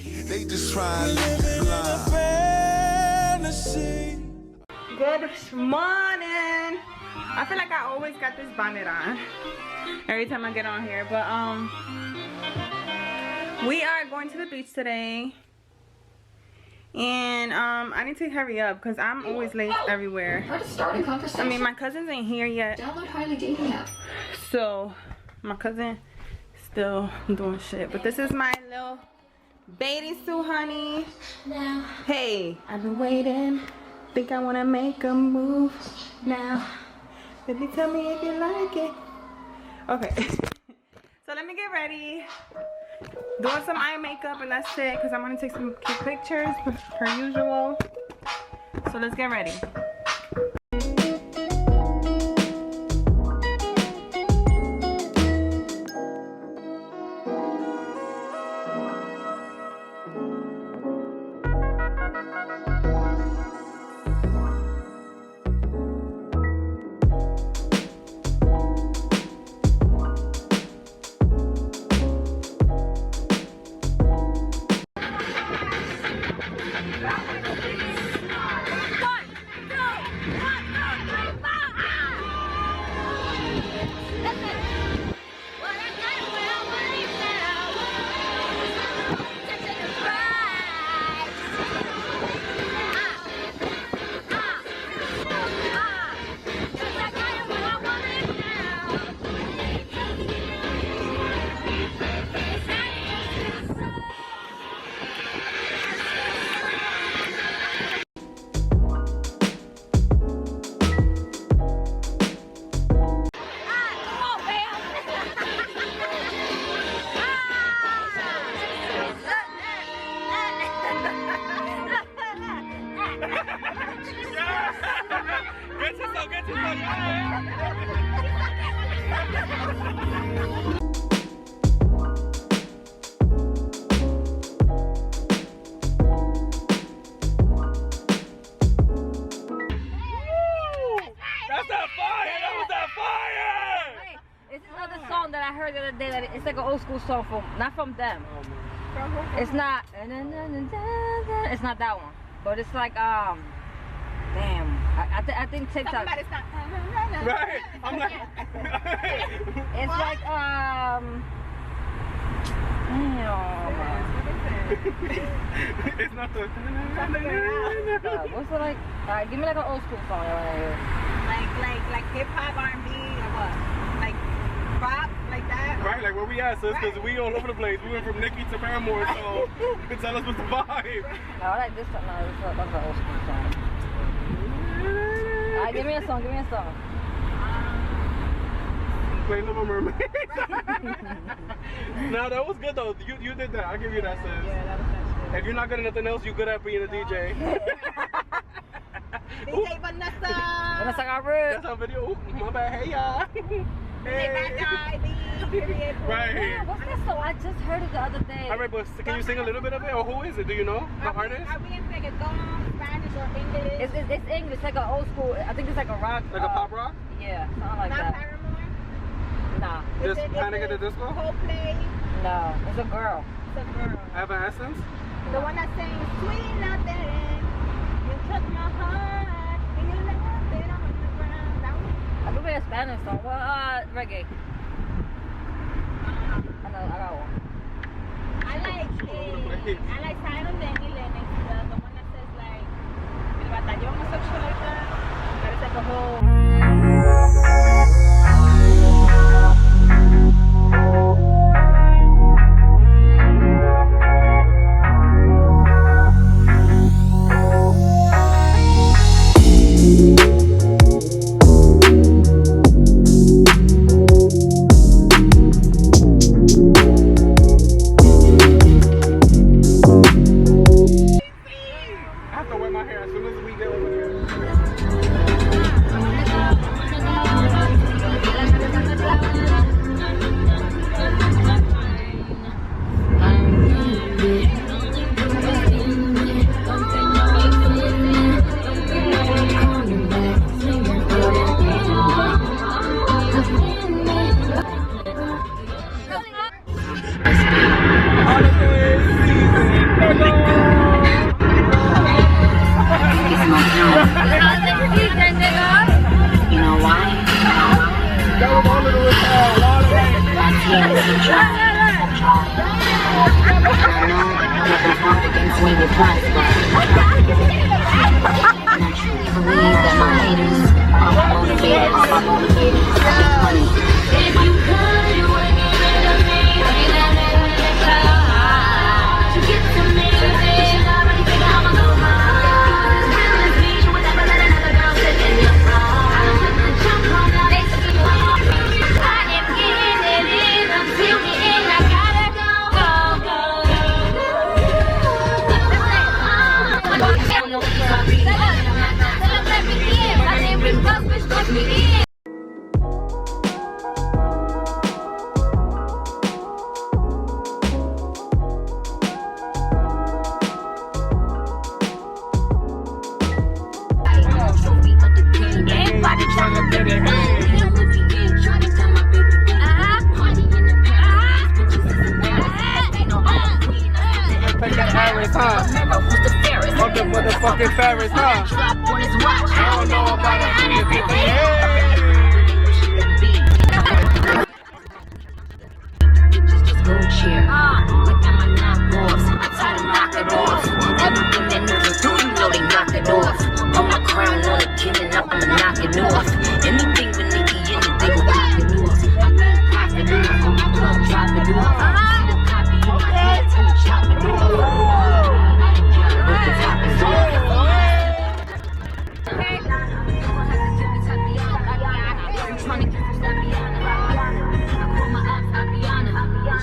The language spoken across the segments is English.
They just trying to live in a fantasy. Good morning. I feel like I always got this bonnet on every time I get on here, but we are going to the beach today, and I need to hurry up because I'm always late everywhere. How to start a conversation? I mean, my cousins ain't here yet. Download Highly Dating app. So my cousin still doing shit, but this is my little bathing suit, honey. Now. Hey, I've been waiting. Think I wanna make a move now. Baby, tell me if you like it. Okay. So let me get ready. Doing some eye makeup and that's it, because I'm gonna take some cute pictures per usual. So let's get ready. That I heard the other day, that it's like an old school song from, not from them. It's not, it's not that one, but it's like damn, I think TikTok. It's not. Right. I'm like. It's like It's not the. What's it like? Alright, give me like an old school song right here. Like hip hop, R&B, or what? Like rock, like that. Right, like where we at, sis? Because we all over the place. We went from Nicki to Paramore, so tell us what's the vibe. No, I like this song. No, this is an old school song. Alright, give me a song. Give me a song. Play Little Mermaid. No, that was good though. You did that. I'll give you that, sis. Yeah, that was that shit. If you're not good at nothing else, you're good at being a DJ. DJ Vanessa. Vanessa got red. That's our video. Ooh, my bad. Hey, y'all. Hey. Right. Yeah, what's that song? I just heard it the other day. All right, but can you sing a little bit of it? Or who is it? Do you know the artist? Are we in reggaeton, Spanish, or English? It's English, like an old school. I think it's like a rock. Like a pop rock? Yeah, something like Not that. Paramore? Nah. Just Panic at the Disco? Coldplay? No, it's a girl. It's a girl. Evanescence? The one that sings Sweet Nothing. You took my heart and you left it on the ground. That one? I could be a Spanish song. Well, reggae. I know, I got one. I like Simon Denny Lennox, the one that says like El Batallón or some shit like that. But it's like a whole. I have to wet my hair as soon as we get over there. I know nothing's hard against me will prosper. And I truly believe that my haters are my motivators. If you could, you would get rid of me. To get to me, I already think I'ma go hard. Feeling me, you would never let another girl sit in your front. I don't wanna jump on that. They see you on your feet. I am getting it in until the end. I gotta go, go, go. Everybody trying to get it. Take that Harris, huh? On the motherfucking Ferris, huh? I don't know about Just go cheer. Like I'm a knockoff. I try to knock it off. Everything that niggas do, you know they knock it off. On my crown, on the killing up, I'ma knock it off. Anything with Nicky in it, they gon' pop it off. I mean, pop it off. On my club, drop it off. See the copy in my head, tell me chop it off. With the top is off. I'm trying to get from Stabiana. I call my ex Abiana.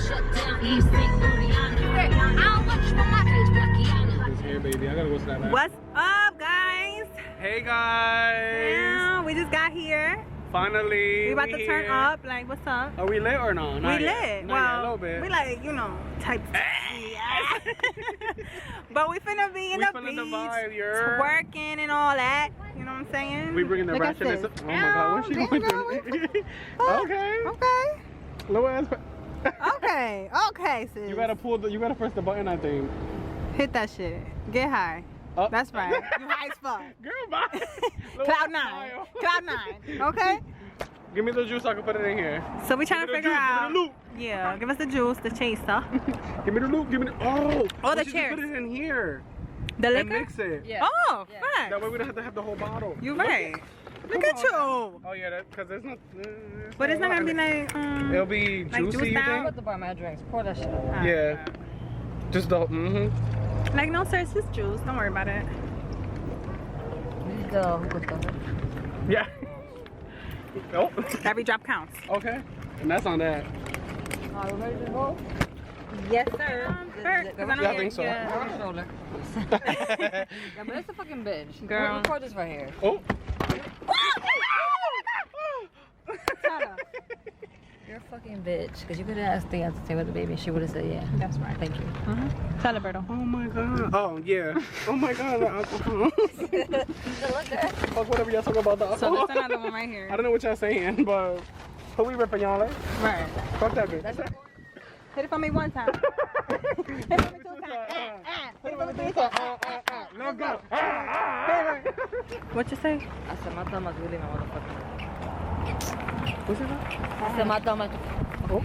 Shut down, Eve St. Luciana. I don't want you on my page, Blackiana. It's here, baby. I gotta go snap back. What's up, guys? Hey, guys. Yeah, we just got here. Finally. We about to turn here. up. Like, what's up? Are we lit or no? Not We yet. lit. Not yet, a Well, little bit. we like, you know, type. But we finna be in We the feeling beach, the vibe, you're- twerking and all that. You know what I'm saying? We bringing the Look at ratchetness this. up. Oh my God, what's she Damn, going girl, through? what- Okay. Okay. Little ass. Okay. Okay, sis. You gotta you gotta press the button, I think. hit that shit. Get high. Oh. That's right. You high as fuck. Girl, bye. Little Cloud ass 9. smile. Cloud 9. Okay. Give me the juice so I can put it in here. So we trying to Give me the figure juice, out. give me the loop. Yeah, give us the juice, the chaser. Give me the loop. Give me the. Oh. Oh, the we should just cheers. put it in here. The And liquor? mix it. Yeah. Oh, Yeah. facts. That way we don't have to have the whole bottle. You Look right. Look Come at on. you. Oh yeah, because there's not. But it's not gonna be like It'll be like juicy, juice you down? think? Put the bar in my drinks. Pour that shit up. Yeah. Just the. Like no sir, it's just juice. Don't worry about it. Use the hookah stuff. Yeah. Oh. Every drop counts. Okay. And that's on that. Are we ready to go? Yes, sir. Yeah, I think so. Stroller. Yeah, but it's a fucking bitch. Girl. We'll record this right here. Oh. You're a fucking bitch. Because you could have asked Thea to stay with the baby and she would have said yeah. That's right. Thank you. Tell it, Berto. Oh my God. Oh yeah. Oh my God. The alcohol. Fuck whatever y'all talk about the So alcohol. that's another one right here. I don't know what y'all saying, but who we ripping y'all like? Right. Fuck that bitch. Hit it for me one time. Hit it for me 2 times. Hit it for me 3 times. Let's go. What you say? I said my thumb is really my motherfucker. What's it called? I said my thumb is... Oh,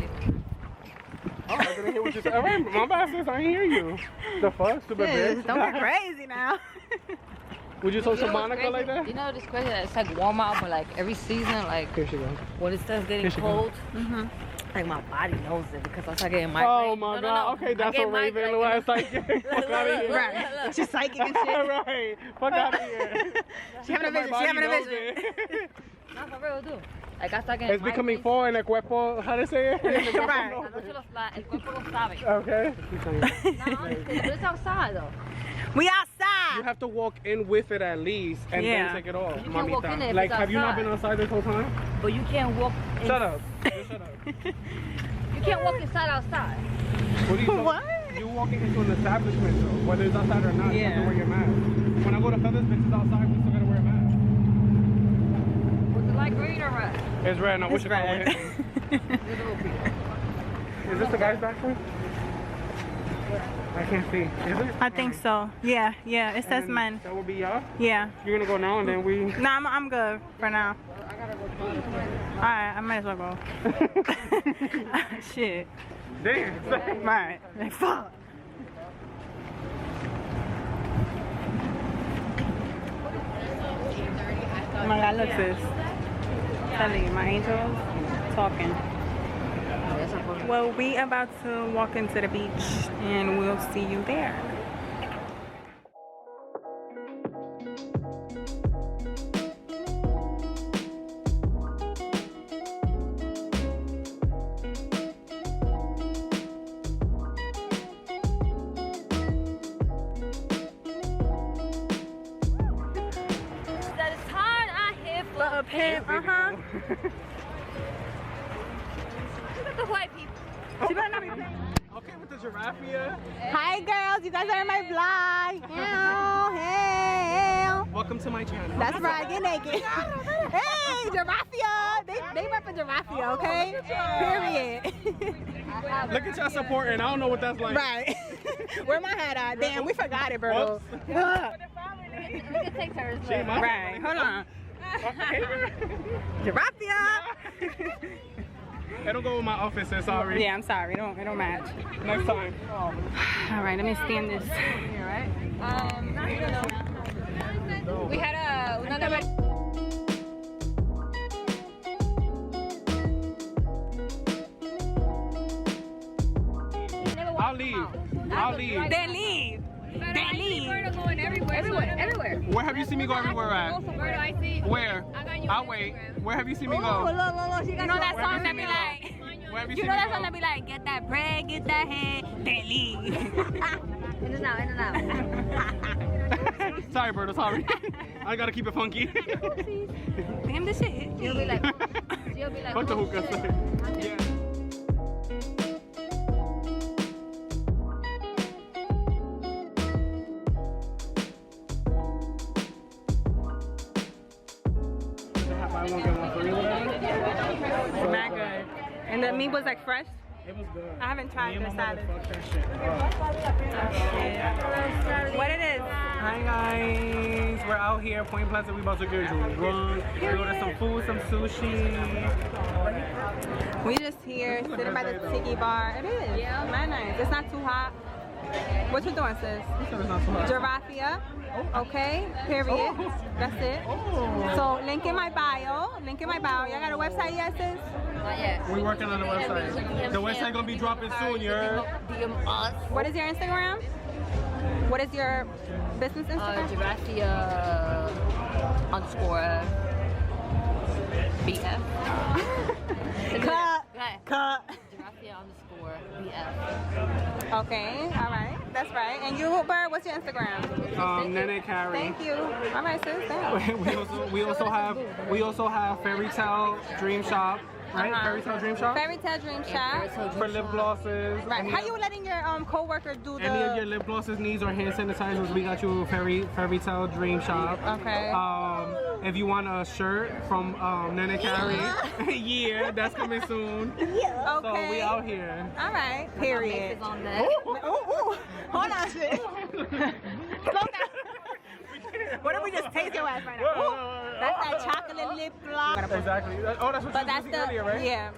I didn't hear what you said. All right, my bad sis, I didn't hear you. The fuck, stupid Sis, bitch. don't get crazy now. Would you social what's Monica crazy? like that? You know what's crazy? It's like warm out, but like every season, like Here she goes. when it starts getting Here she cold, like my body knows it because I start getting migraine. Oh my God. Okay, that's a Raven. Little ass psychic. Fuck out of here. Right. She's psychic and shit. Right. Fuck out of here. She having a vision. She having a vision. No, for real, dude. Like I start getting It's becoming migraines. four in el cuerpo. How to say it? Right. La noche el cuerpo lo sabe. Okay. No, honestly, but it's outside though. We You outside. have to walk in with it at least and Yeah. then take it off. You can't walk in it if Like, it's have you not been outside. outside this whole time? But you can't walk. Shut up. Just shut up. You can't walk inside outside. What do you What? You walking into an establishment though, whether it's outside or not, you have to Yeah. wear your mask. When I go to Feathers, bitches outside, we still gotta wear a mask. Was it like green or red? It's red. Now, what's your color? red. Is this the guy's bathroom? I can't see. Is it? I think so. Yeah, yeah. It says And men. That would be y'all? Yeah. You're gonna go now and then we... No, I'm good for now. Alright, I might as well go. Shit. Damn. Right. Like, fuck. look, sis. Telling you, my angel's talking. Well, we about to walk into the beach and we'll see you there. That is hard. I hit for him. Look at the white people. She better not be playing. Okay, with the GIRAFFIA. Hi girls, you guys are in my vlog. Hell. Welcome to my channel. That's right, get naked. Hey, GIRAFFIA. They reppin' GIRAFFIA, okay? Period. Look at y'all supporting. I don't know what that's like. Right. Where my hat at? Damn, we forgot it, bro. We can take hers. Right, hold on. GIRAFFIA. It don't go with my outfit, so sorry. Yeah, I'm sorry. It don't match. Next time. All right, let me stand this. Here, right? We had I'll leave. I'll leave. They leave. They leave. Going everywhere. Where have you seen me go everywhere at? Where? I'll wait. Where have you seen me go? Look. You know that Where have song you that seen be me like, go? Where have you you seen know me that go? song that be like, get that bread, get that head, they leave. In and out. Sorry, Berto, sorry. I gotta keep it funky. Damn, this shit. She'll be like, Fuck the hookah. Yeah. I won't get one for you. Mad good. And the meat was like fresh? It was good. I haven't tried the salad. Fuck that shit. What it is? Hi guys, we're out here, Point Plaza. We about to get drunk. We ordered some food, some sushi. We just here sitting by the tiki bar. It is. Yeah. Mad nice. It's not too hot. What you doing, sis? It's not too hot. GIRAFFIA. Okay. Period. That's it. So link in my bio. Y'all got a website yet, sis? not yet. We're working on the website. The website gonna be dropping soon, you're. DM us. What is your Instagram? What is your business Instagram? GIRAFFIA _ BF. Cut. GIRAFFIA _ BF. Okay, all right, that's right. And you, Bird, what's your Instagram? Nene Carey. Thank you. All right, sis. Thanks. we also have Fairy Tale Dream Shop, right? Fairy Tale Dream Shop. Fairy Tale Dream Shop. For lip glosses. Right. How you letting your co-worker do the? Any of your lip glosses needs or hand sanitizers, we got you Fairy Tale Dream Shop. Okay. If you want a shirt from Nene Carey, yeah, that's coming soon. Yeah. Okay. So we out here. All right. Period. On that. Ooh. Hold on, sis. Slow down. What if we just taste your ass right now? Ooh. That's that chocolate lip gloss. Exactly. Oh, that's what But you that's was the earlier, right? yeah.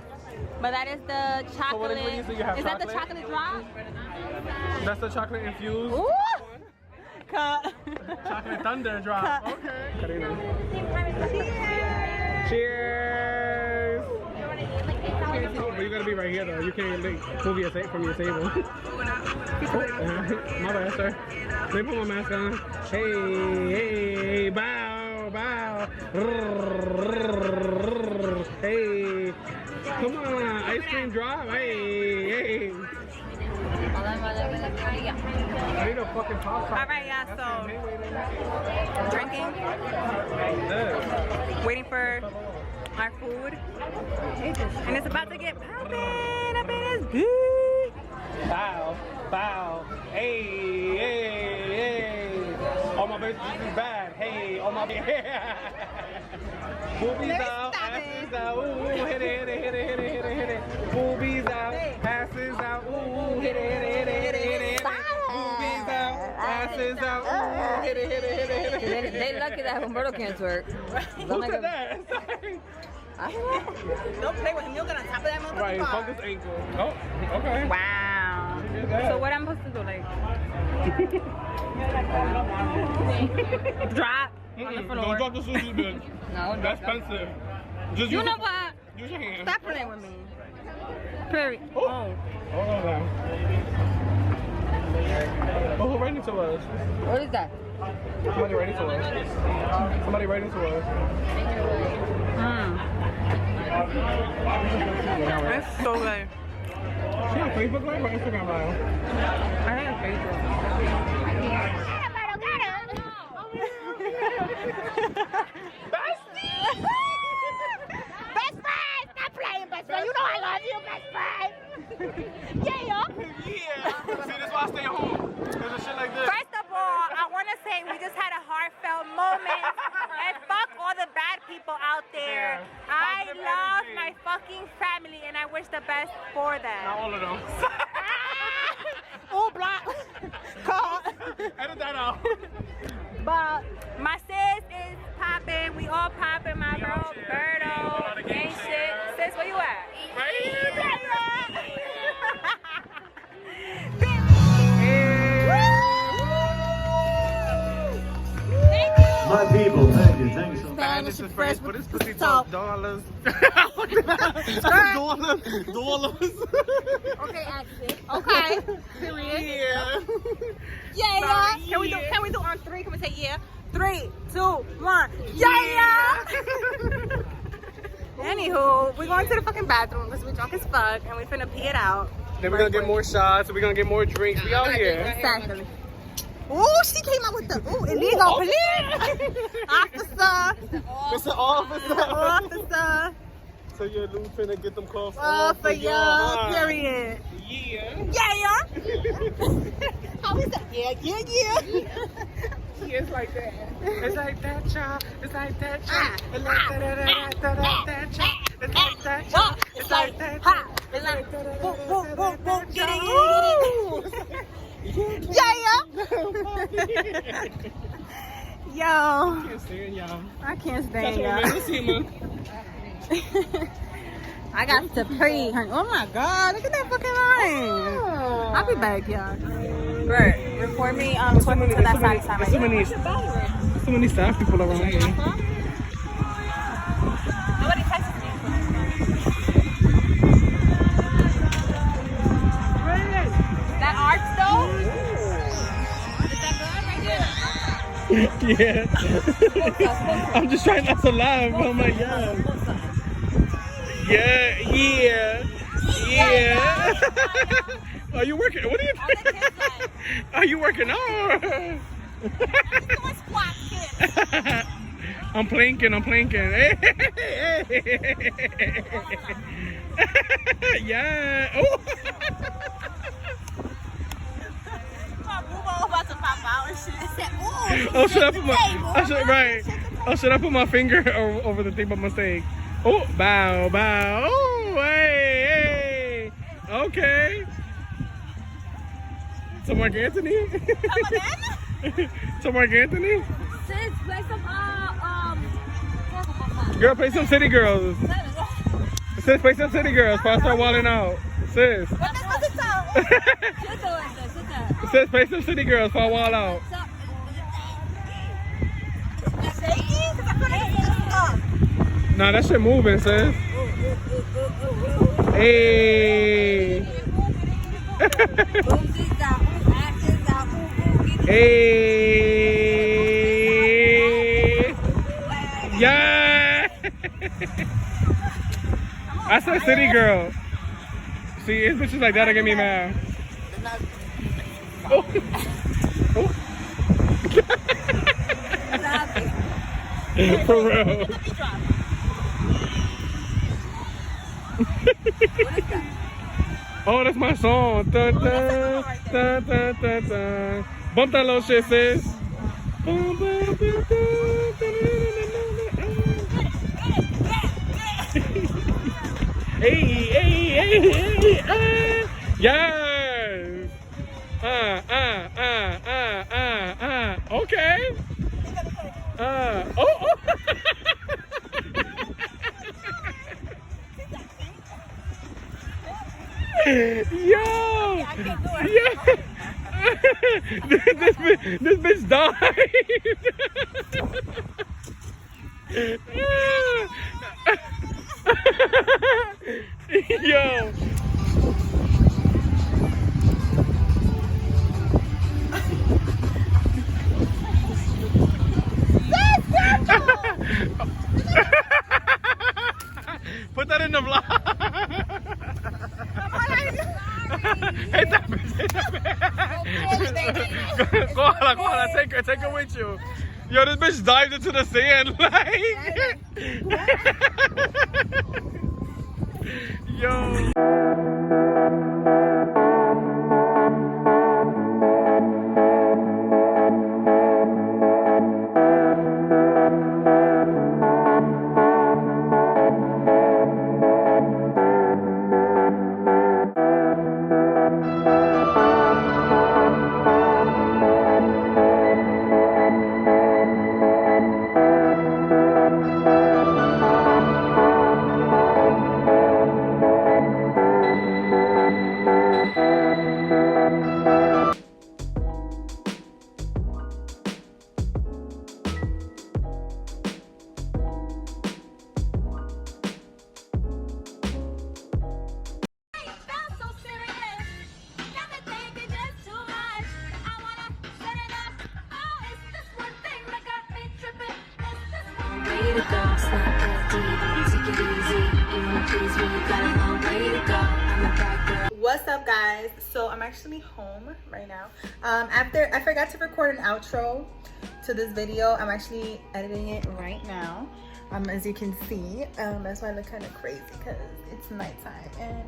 But that is the chocolate. So what ingredients do you have? Is that the Chocolate? chocolate drop? That's the chocolate infused. Ooh. Cut. Chocolate thunder drop. Cut. Okay. Cheers. Cheers. Well, you gotta be right here though. You can't like, move your from your table. My bad, sir. Let me put my mask on. Hey, bow. Hey, come on, ice cream drop. Hey. I need a fucking pop. All right, yeah. So drinking, waiting for our food, and it's about to get popping up in this bitch. Bow. Hey. All my bitches is bad. Hey, all my boobies out, asses out. Ooh, hit it. Boobies out, asses out. Ooh, hit it. Boobies out, asses out. Ooh, hit it. They lucky that Humberto can't twerk. Who said that? Don't play with him. You'll get on top of that motherfucker. Right, fuck his ankle. Oh, okay. Wow. So what I'm supposed to do, like? Drop. on the Don't floor. drop the sushi, bitch. No, That's expensive. Just You use know it- what? Use your hand. Stop playing with me. Period. Oh. Oh. Hold on now. Oh, who writing to us? What is that? Somebody writing to us. Somebody writing to us. It's so good. She on Facebook Live or Instagram Live? I think it's Facebook. Best friend! Stop playing, best friend. You know I love you, best friend. Yeah. Yeah. See, that's why I stay home. Cause of shit like this. First of all, I want to say we just had a heartfelt moment. And fuck all the bad people out there. Yeah. I Positive love energy. my fucking family and I wish the best for them. Not all of them. Oh, block. Call. Edit that out. But my sis is popping. We all popping. My bro, Berto. Gang shit. Sis, where you at? Right here. My people, thank you so much. Spanish is French, but it's pussy talk dollars. Dollars. Okay, accent. Okay. Yeah. Yeah. Can we do on three? Can we say yeah? 3, 2, 1. Yeah. Anywho, we're going to the fucking bathroom because we're drunk as fuck and we finna pee it out. Then we're gonna get more shots. We're gonna get more drinks. We out here. Exactly. Ooh, she came out with the illegal police officer. Mr. Officer. Officer. So you're finna get them calls All for y'all. Period. Yeah. Yeah. How is that? Yeah. It's like that. It's like that, child. It's like that, child. It's like that, child. It's like that, child. It's like that, child. It's like Yo, Can't stand y'all. I can't That's stand what y'all. made us see, man. I got to pee. Oh my god, look at that fucking line. I'll be back, y'all. Bert, report me to that side time. So many staff people around here. Nobody texted me. That art stove? Is that good right there? Yeah. I'm just trying not to laugh. Oh my god. Yeah. Are you working? What are you doing? Are you working out? I'm planking. Hey. Yeah. Oh. Oh, should I put my? Should I put my finger over the thing by mistake? Oh, bow. Oh, hey. Okay. So Mark Anthony. So Mark Anthony. Sis, play some Girl, play some City Girls. Sis, play some City Girls before I start wilding out. Sis. Sis, play some City Girls before I wild out. Nah, that shit moving, sis. Hey. Hey. Yeah. I said City Girl. See, it's bitches like that that get me mad. Oh. Oh. For real. Oh, that's my song. Dun, dun, dun, dun, dun, dun. Bump that little shit, sis. Bum, bum, bum, bum, Hey. Yes. Okay. Oh. Yo. this bitch died. Yo. Put that in the vlog. Hit that bitch, hit that bitch. Go on, take her with you. Yo, this bitch dived into the sand, like. Yo. What's up, guys? So I'm actually home right now. After I forgot to record an outro to this video. I'm actually editing it right now. As you can see, that's why I look kind of crazy because it's nighttime and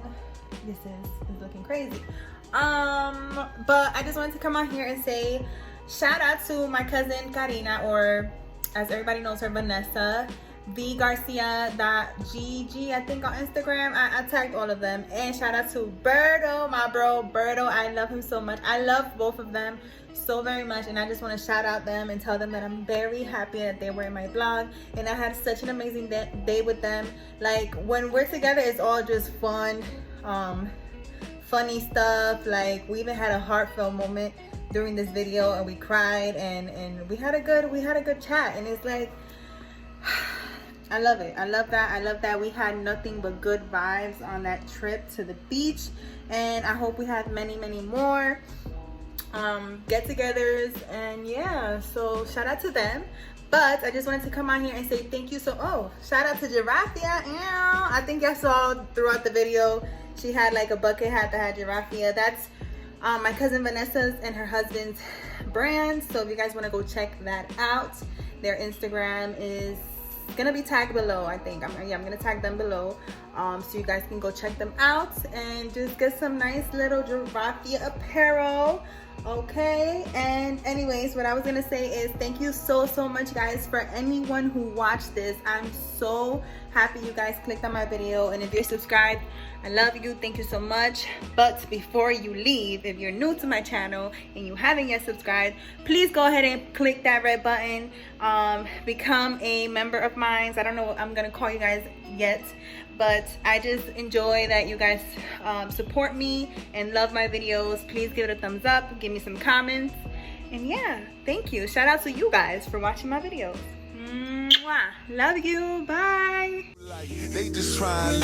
this is looking crazy. But I just wanted to come out here and say shout out to my cousin Karina, or as everybody knows her, Vanessa, vgarcia.gg, I think, on Instagram. I tagged all of them. And shout out to Berto, my bro Berto. I love him so much. I love both of them so very much, and I just want to shout out them and tell them that I'm very happy that they were in my vlog and I had such an amazing day with them. Like, when we're together, it's all just fun, funny stuff. Like, we even had a heartfelt moment during this video and we cried and we had a good chat, and it's like I love it. I love that we had nothing but good vibes on that trip to the beach, and I hope we have many more get-togethers. And yeah, so shout out to them. But I just wanted to come on here and say thank you. So shout out to GIRAFFIA. I think y'all saw throughout the video she had like a bucket hat that had GIRAFFIA. That's my cousin Vanessa's and her husband's brand. So if you guys want to go check that out, their Instagram is gonna be tagged below. I think I'm gonna tag them below, so you guys can go check them out and just get some nice little GIRAFFIA apparel. Okay, and anyways, what I was gonna say is thank you so much, guys, for anyone who watched this. I'm so happy you guys clicked on my video, and if you're subscribed, I love you. Thank you so much. But before you leave, if you're new to my channel and you haven't yet subscribed, please go ahead and click that red button. Become a member of mine. I don't know what I'm gonna call you guys yet, but I just enjoy that you guys support me and love my videos. Please give it a thumbs up, give me some comments, and yeah, thank you. Shout out to you guys for watching my videos. Mwah. Love you. Bye. They just try and